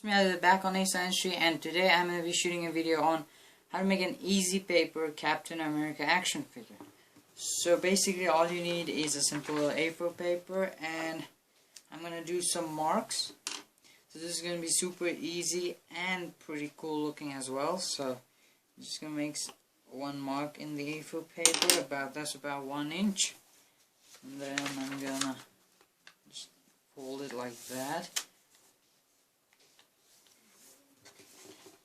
It's me back on Ascendstry, and today I'm going to be shooting a video on how to make an easy paper Captain America action figure. So basically all you need is a simple A4 paper, and I'm going to do some marks. So this is going to be super easy and pretty cool looking as well. So I'm just going to make one mark in the A4 paper, that's about 1 inch. And then I'm going to just fold it like that.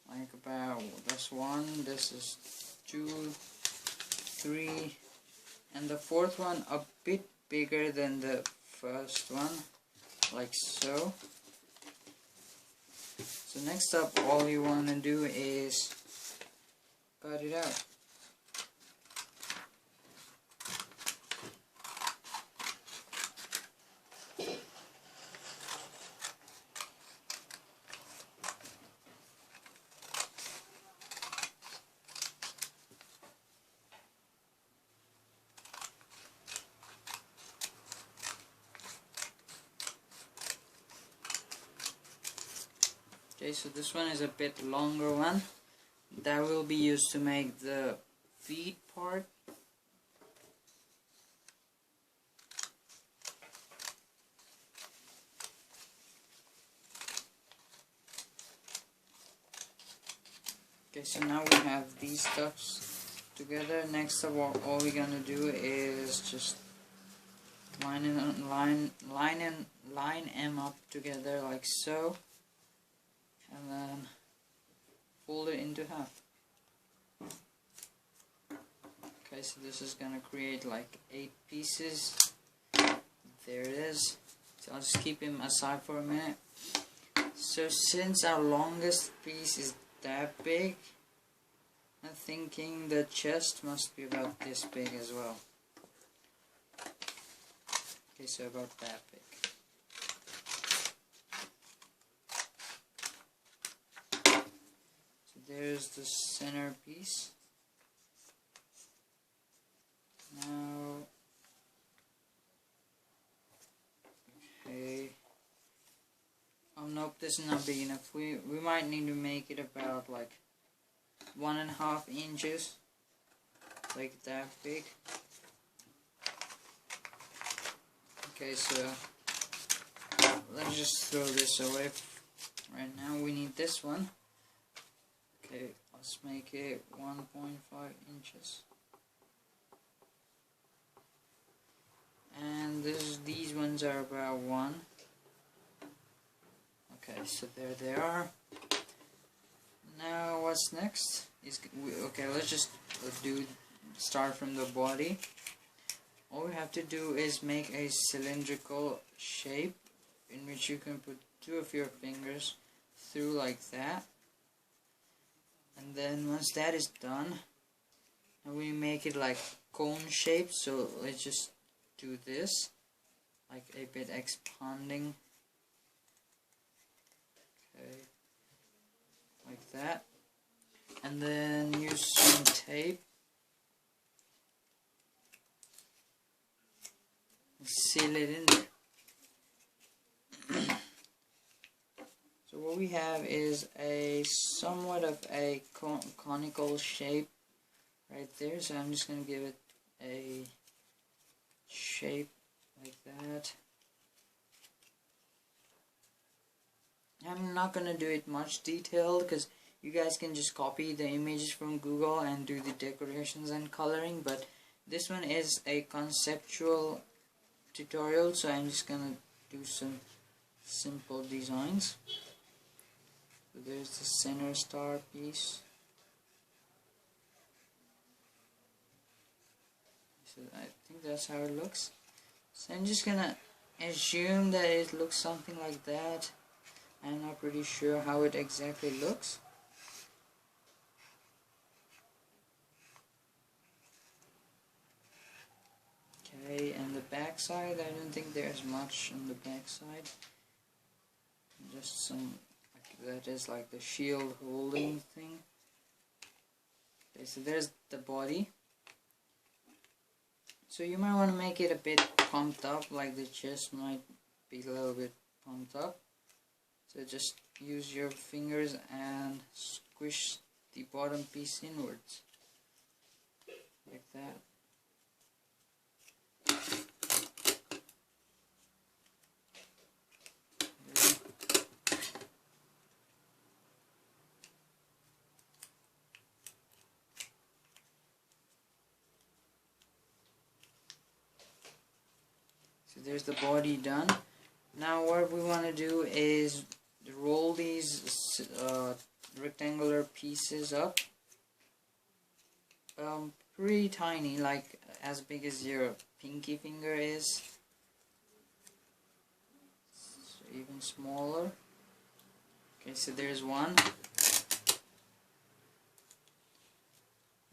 Like about, that's 1, this is 2, 3, and the fourth one a bit bigger than the first one, like so. So next up, all you want to do is cut it out. Okay, so this one is a bit longer one. That will be used to make the feet part. Okay, so now we have these stuffs together. Next up, all we're gonna do is just line them up together like so. And then fold it into half. Okay, so this is gonna create like 8 pieces. There it is. So I'll just keep him aside for a minute. So since our longest piece is that big, I'm thinking the chest must be about this big as well. Okay, so about that big. There's the center piece. Now, okay. Oh nope, this is not big enough. We might need to make it about like 1.5 inches, like that big. Okay, so let's just throw this away. Right now we need this one. Okay, let's make it 1.5 inches. And these ones are about 1. Okay, so there they are. Now what's next? Okay, let's just start from the body. All we have to do is make a cylindrical shape in which you can put 2 of your fingers through like that. And then once that is done, we make it like cone shape. So let's just do this, like a bit expanding. Okay, like that. And then use some tape. Seal it in there. So what we have is a somewhat of a conical shape right there. So I'm just going to give it a shape like that. I'm not going to do it much detailed because you guys can just copy the images from Google and do the decorations and coloring, but this one is a conceptual tutorial, so I'm just going to do some simple designs. So there's the center star piece. So I think that's how it looks. So I'm just gonna assume that it looks something like that. I'm not pretty sure how it exactly looks. Okay, and the back side, I don't think there's much on the back side. Just some, that is like the shield holding thing. Okay, so there's the body. So you might want to make it a bit pumped up, like the chest might be a little bit pumped up. So just use your fingers and squish the bottom piece inwards like that. So there's the body done. Now what we want to do is roll these rectangular pieces up pretty tiny, like as big as your pinky finger is, so even smaller. Okay, so there's one.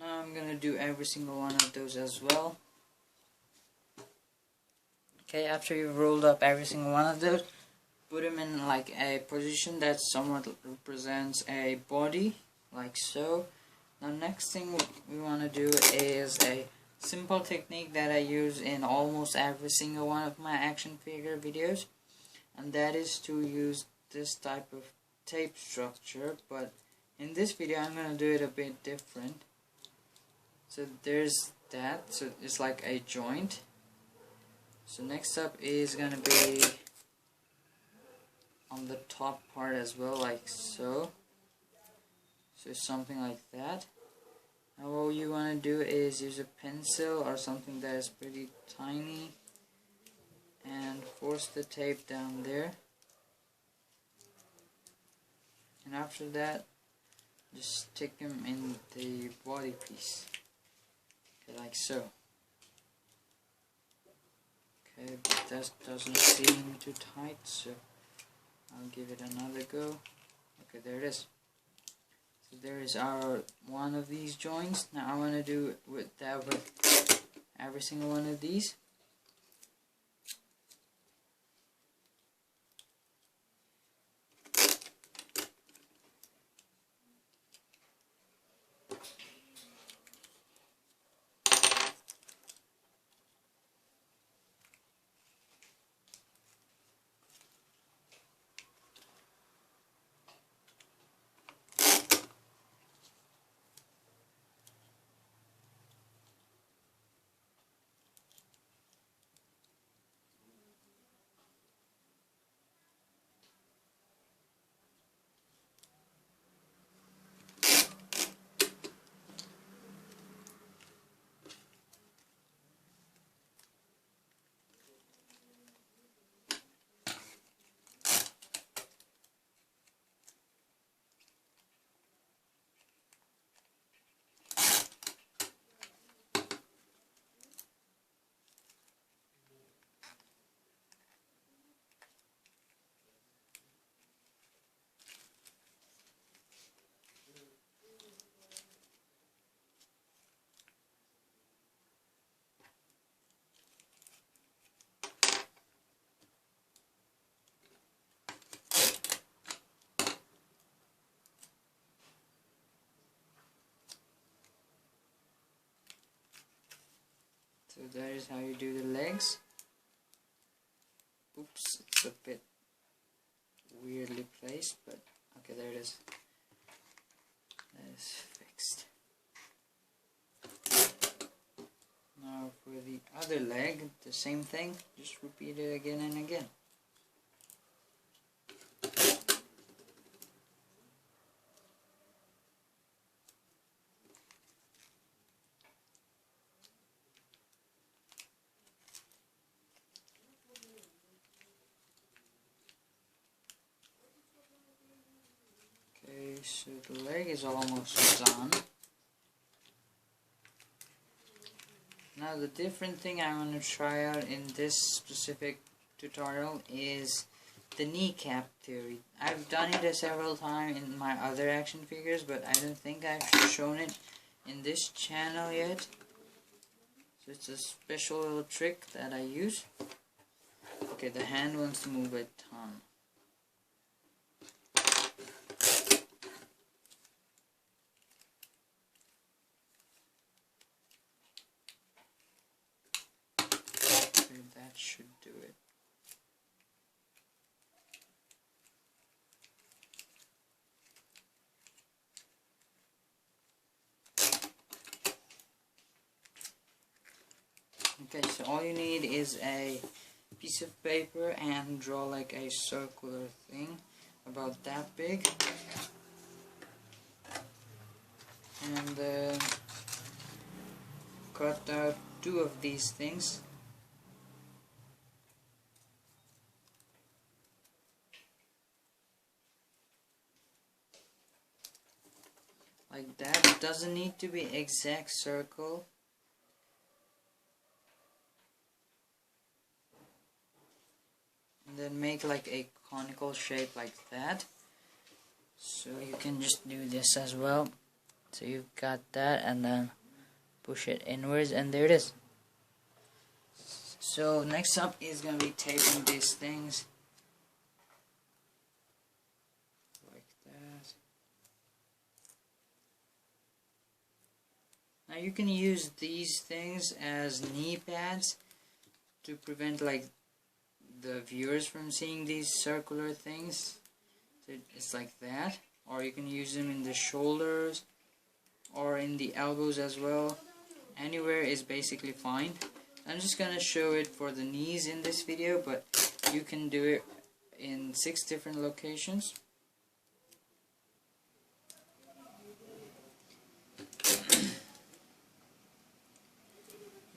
Now I'm gonna do every single one of those as well. Okay, after you've rolled up every single one of those, put them in like a position that somewhat represents a body, like so. Now next thing we want to do is a simple technique that I use in almost every single one of my action figure videos, and that is to use this type of tape structure, but in this video I'm going to do it a bit different. So there's that, so it's like a joint. So next up is going to be on the top part as well, like so. So something like that. Now what you want to do is use a pencil or something that is pretty tiny and force the tape down there. And after that, just stick them in the body piece. Okay, like so. Okay, but that doesn't seem too tight, so I'll give it another go. Okay, there it is. So there is our one of these joints. Now I want to do that with every single one of these. So that is how you do the legs. Oops, it's a bit weirdly placed, but okay, there it is. That is fixed. Now for the other leg, the same thing, just repeat it again and again. Okay, so the leg is almost done. Now the different thing I want to try out in this specific tutorial is the kneecap theory. I've done it several times in my other action figures, but I don't think I've shown it in this channel yet. So it's a special little trick that I use. Okay, the hand wants to move a ton. Okay, that should do it. Okay, so all you need is a piece of paper and draw like a circular thing about that big, and cut out 2 of these things. Like that. It doesn't need to be exact circle. And then make like a conical shape like that. So you can just do this as well. So you've got that, and then push it inwards, and there it is. So next up is going to be taping these things like that. Now you can use these things as knee pads to prevent like the viewers from seeing these circular things. So it's like that, or you can use them in the shoulders or in the elbows as well. Anywhere is basically fine. I'm just gonna show it for the knees in this video, but you can do it in 6 different locations.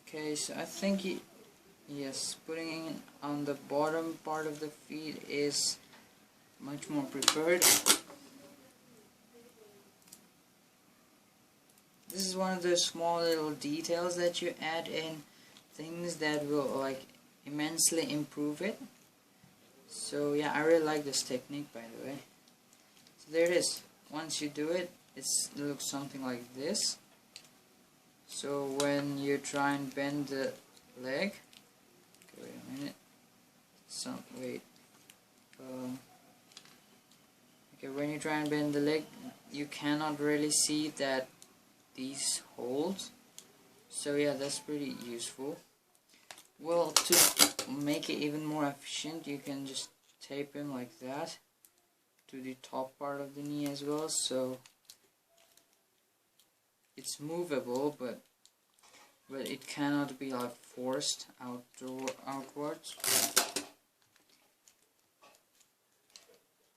Okay, so I think yes, putting it on the bottom part of the feet is much more preferred. This is one of those small little details that you add in, things that will like immensely improve it. So yeah, I really like this technique, by the way. So there it is. Once you do it, it looks something like this. So when you try and bend the leg, okay, wait a minute. Okay, when you try and bend the leg, you cannot really see that these holes. So yeah, that's pretty useful. Well, to make it even more efficient, you can just tape him like that to the top part of the knee as well, so it's movable, but it cannot be like forced outwards.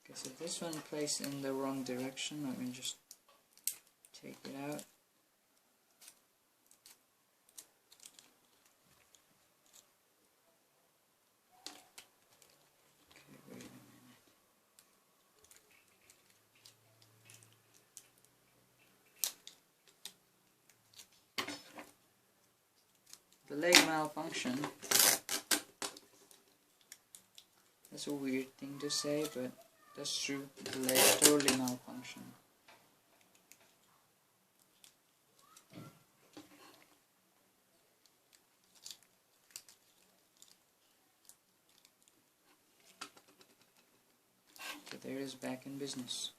Okay, so this one placed in the wrong direction. Let me just take it out. The leg malfunction. That's a weird thing to say, but that's true. The leg totally malfunction. So there it is, back in business.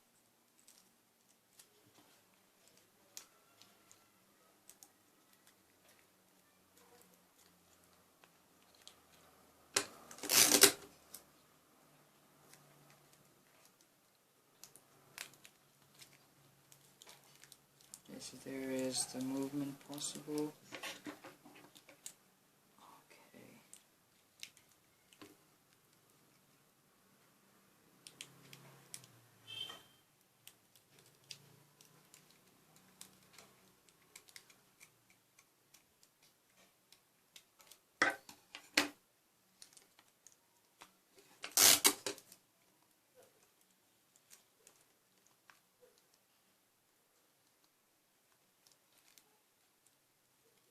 So there is the movement possible. Okay.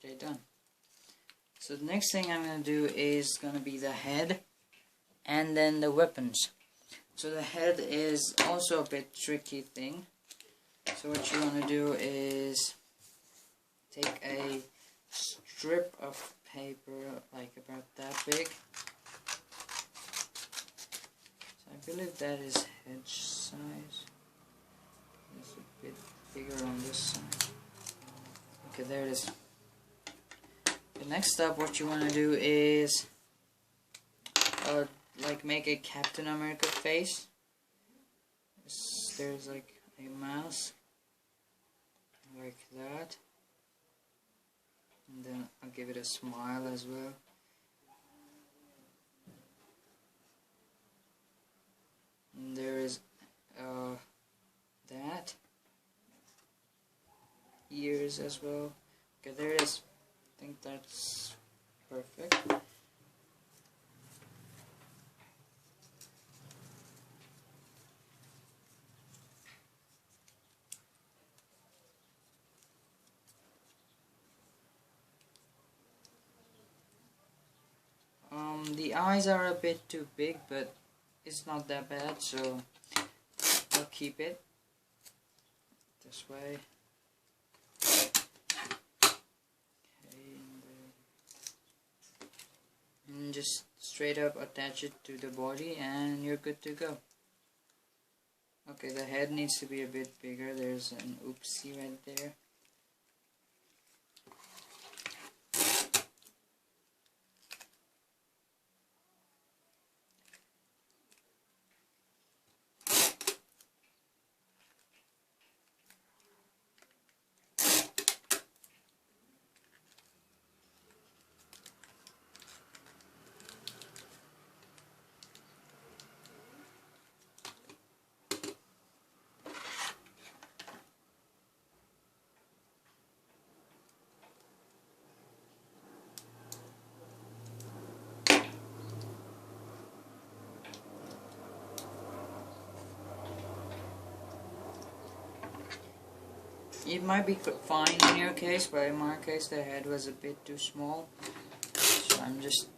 Okay, done. So the next thing I'm going to do is going to be the head and then the weapons. So the head is also a bit tricky thing. So what you want to do is take a strip of paper like about that big. So I believe that is head size. It's a bit bigger on this side. Okay, there it is. Next up, what you want to do is like make a Captain America face. There's like a mask like that. and then I'll give it a smile as well. And there is that ears as well. Okay, there it is. I think that's perfect. The eyes are a bit too big, but it's not that bad, so I'll keep it this way. Okay, and just straight up attach it to the body and you're good to go. Okay, the head needs to be a bit bigger. There's an oopsie right there. It might be fine in your case, but in my case the head was a bit too small, so I'm just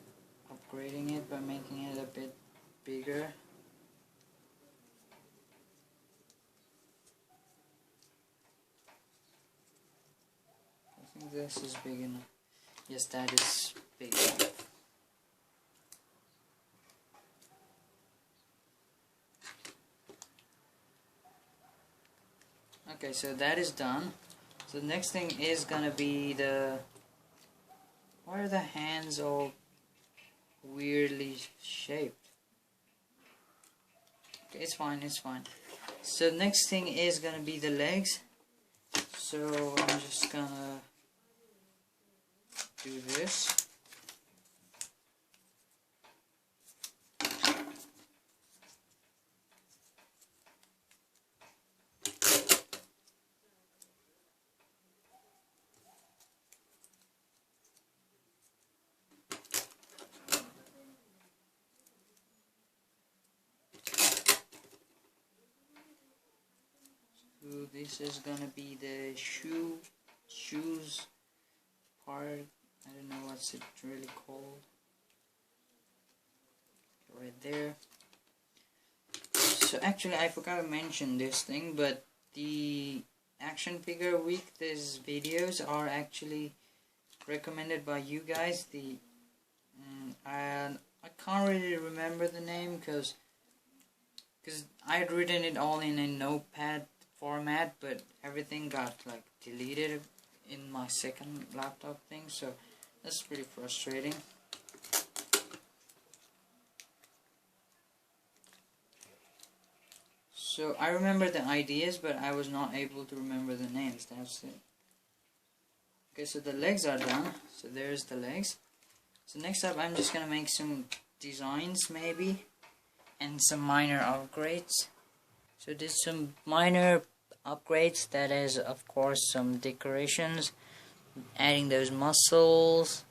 upgrading it by making it a bit bigger. I think this is big enough. Yes, that is big enough. Okay, so that is done. So the next thing is gonna be why are the hands all weirdly shaped? Okay, it's fine, it's fine. So next thing is gonna be the legs. So I'm just gonna do this. So this is gonna be the shoes part. I don't know what's it really called. Right there. So actually I forgot to mention this thing, but the Action Figure Week, these videos are actually recommended by you guys. I can't really remember the name because I had written it all in a notepad format, but everything got like deleted in my second laptop thing, so that's pretty frustrating. So I remember the ideas, but I was not able to remember the names. That's it. Okay, so the legs are done. So there's the legs. So next up I'm just gonna make some designs maybe and some minor upgrades. So did some minor upgrades, that is of course some decorations, adding those muscles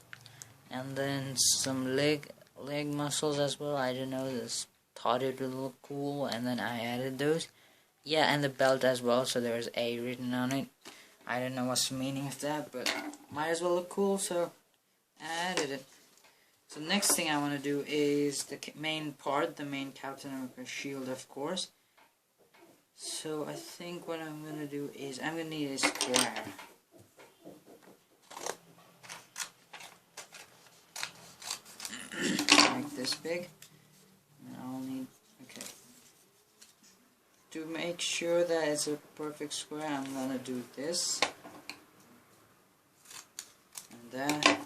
and then some leg muscles as well. I don't know, this thought it would look cool and then I added those. Yeah, and the belt as well, so there's A written on it. I don't know what's the meaning of that, but might as well look cool, so I added it. So next thing I want to do is the main part, the main Captain America shield, of course. So I think what I'm going to do is I'm going to need a square. Make this big. And I'll need, okay. To make sure that it's a perfect square, I'm going to do this. And that.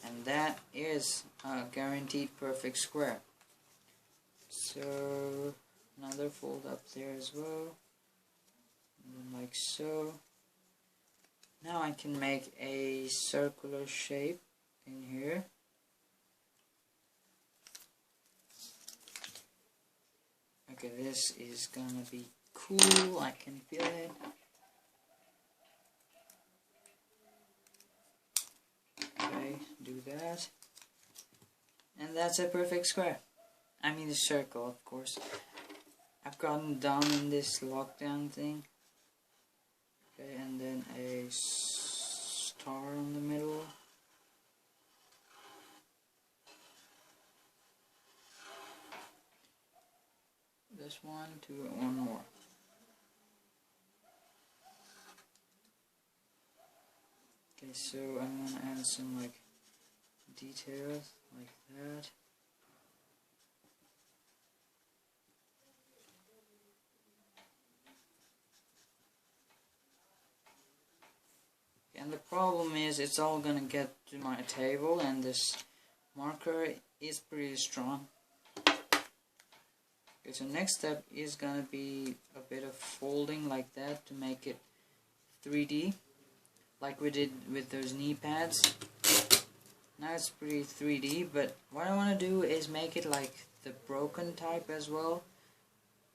And that is a guaranteed perfect square. So another fold up there as well, and then like so. Now I can make a circular shape in here. Okay, this is gonna be cool, I can feel it. Okay, do that. And that's a perfect square. I mean the circle, of course. I've gotten down in this lockdown thing. Okay, and then a star in the middle. This one, one more. Okay, so I'm gonna add some like details like that. And the problem is it's all gonna get to my table, and this marker is pretty strong. Okay, so next step is gonna be a bit of folding like that to make it 3D, like we did with those knee pads. Now it's pretty 3D, but what I want to do is make it like the broken type as well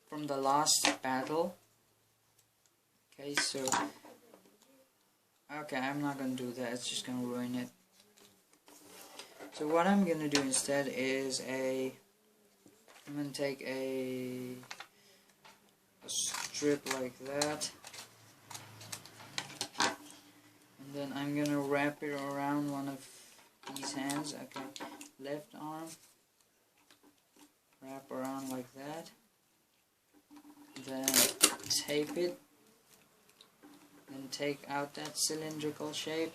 from the last battle. Okay, so okay, I'm not gonna do that, it's just gonna ruin it. So what I'm gonna do instead is I'm gonna take a strip like that, and then I'm gonna wrap it around one of these hands. Okay, left arm, wrap around like that, then tape it, then take out that cylindrical shape,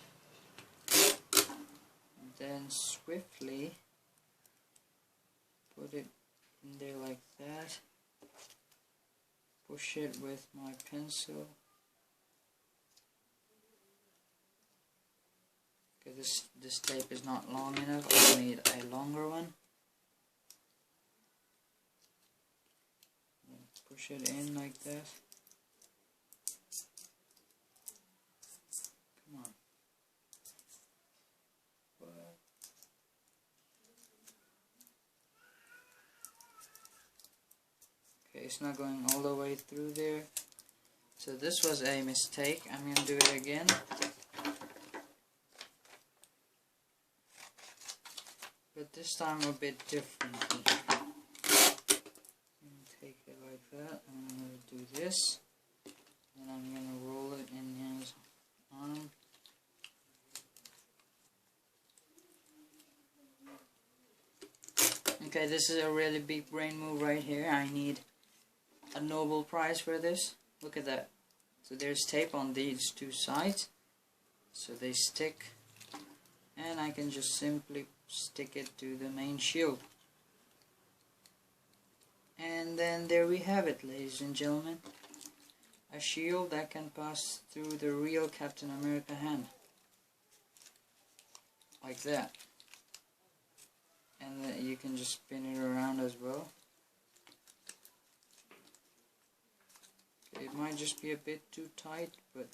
then swiftly put it in there like that, push it with my pencil. Okay, this tape is not long enough, I need a longer one. Then push it in like that. Come on. Okay, it's not going all the way through there. So this was a mistake. I'm going to do it again. But this time a bit different. Take it like that. I'm going to do this. And I'm going to roll it in his arm. Okay, this is a really big brain move right here. I need a Nobel Prize for this. Look at that. So there's tape on these two sides, so they stick, and I can just simply stick it to the main shield. And then there we have it, ladies and gentlemen. A shield that can pass through the real Captain America hand. Like that. And then you can just spin it around as well. It might just be a bit too tight, but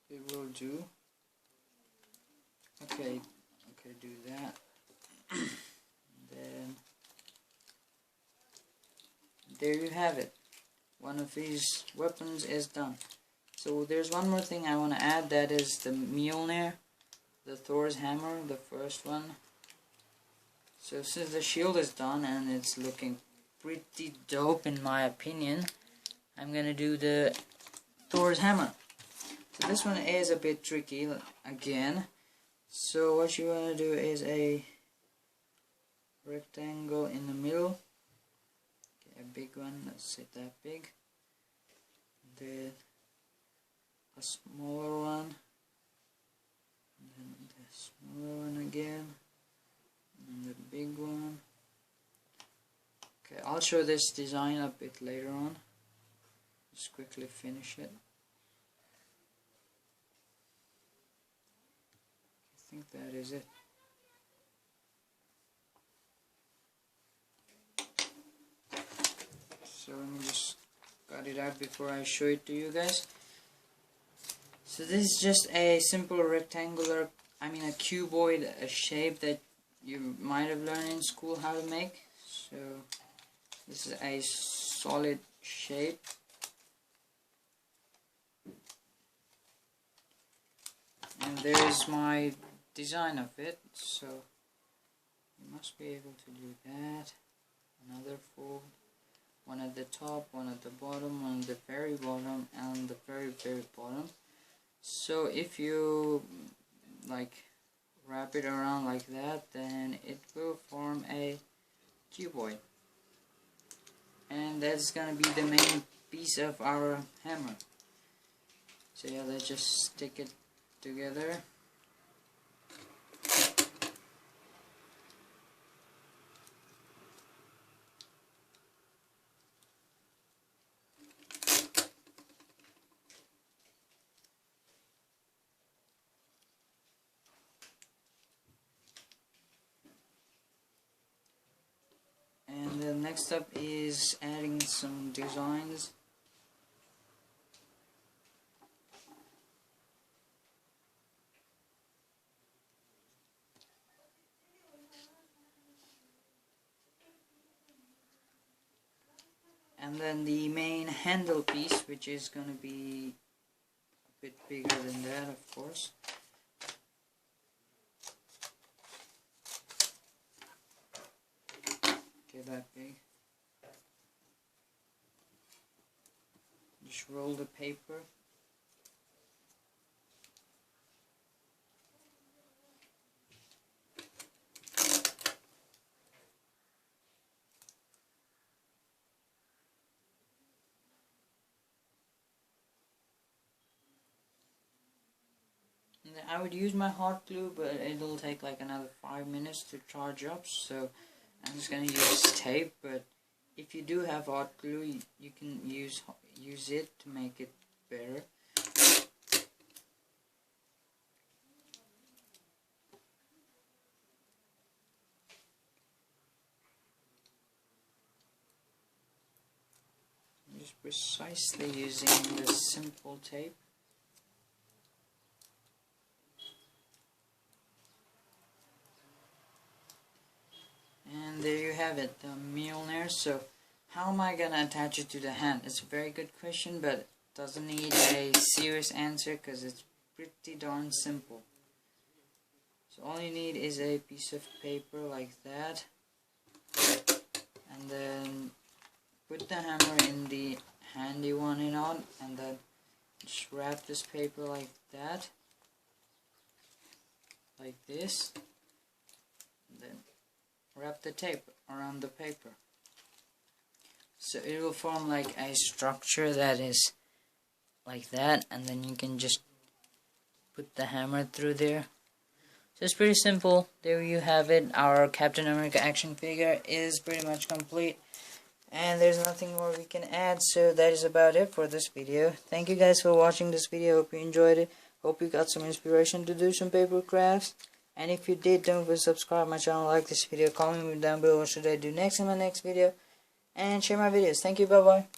it will do. Okay, do that. Then there you have it. One of these weapons is done. So there's one more thing I want to add, that is the Mjolnir, the Thor's hammer, the first one. So since the shield is done and it's looking pretty dope in my opinion, I'm gonna do the Thor's hammer. So this one is a bit tricky again. So what you want to do is a rectangle in the middle. Okay, a big one, let's say that big. Then a smaller one. And then the smaller one again. And the big one. Okay, I'll show this design a bit later on. Just quickly finish it. I think that is it. So let me just cut it out before I show it to you guys. So this is just a simple rectangular, a cuboid shape that you might have learned in school how to make. So this is a solid shape. And there's my design of it. So you must be able to do that. Another fold, one at the top, one at the bottom, one at the very bottom, and the very bottom. So if you wrap it around like that, then it will form a cuboid, and that's gonna be the main piece of our hammer. So yeah, let's just stick it together. And then next up is adding some designs. And then the main handle piece, which is going to be a bit bigger than that, of course. Okay, that big. Just roll the paper. I would use my hot glue, but it'll take like another 5 minutes to charge up, so I'm just gonna use tape. But if you do have hot glue, you can use it to make it better. I'm just precisely using the simple tape. And there you have it, the Mjolnir. So how am I gonna attach it to the hand? It's a very good question, but it doesn't need a serious answer because it's pretty darn simple. So all you need is a piece of paper like that, and then put the hammer in the hand you want it on, and then just wrap this paper like that, like this, and then wrap the tape around the paper. So it will form like a structure that is like that, and then you can just put the hammer through there. So it's pretty simple. There you have it. Our Captain America action figure is pretty much complete, and there's nothing more we can add. So that is about it for this video. Thank you guys for watching this video. Hope you enjoyed it. Hope you got some inspiration to do some paper crafts. And if you did, don't forget to subscribe my channel, like this video, comment down below what should I do next in my next video, and share my videos. Thank you, bye bye.